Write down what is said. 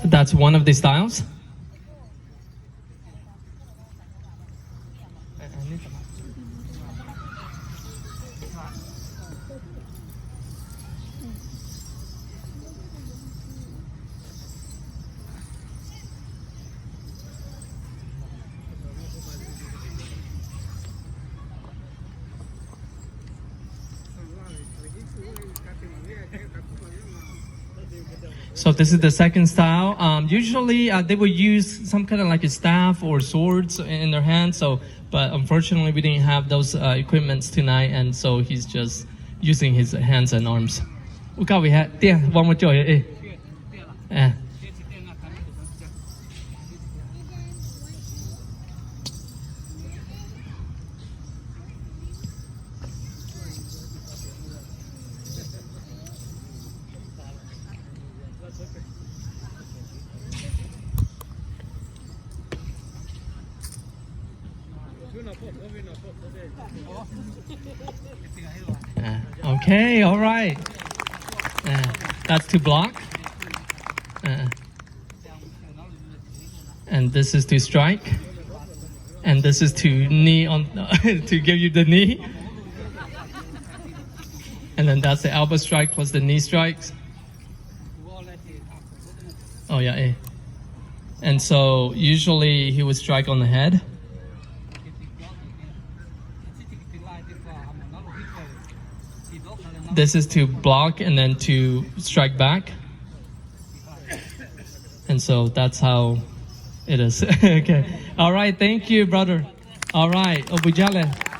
That's one of the styles. So this is the second style. Usually they would use some kind of like a staff or swords in their hands. But unfortunately we didn't have those equipments tonight, and so he's just using his hands and arms. One more joy. Okay, all right. That's to block. And this is to strike. And this is to knee on to give you the knee. And then that's the elbow strike plus the knee strikes. Oh yeah. And so usually he would strike on the head. This is to block and then to strike back. And so that's how it is. Okay. All right. Thank you, brother. All right. Obujale.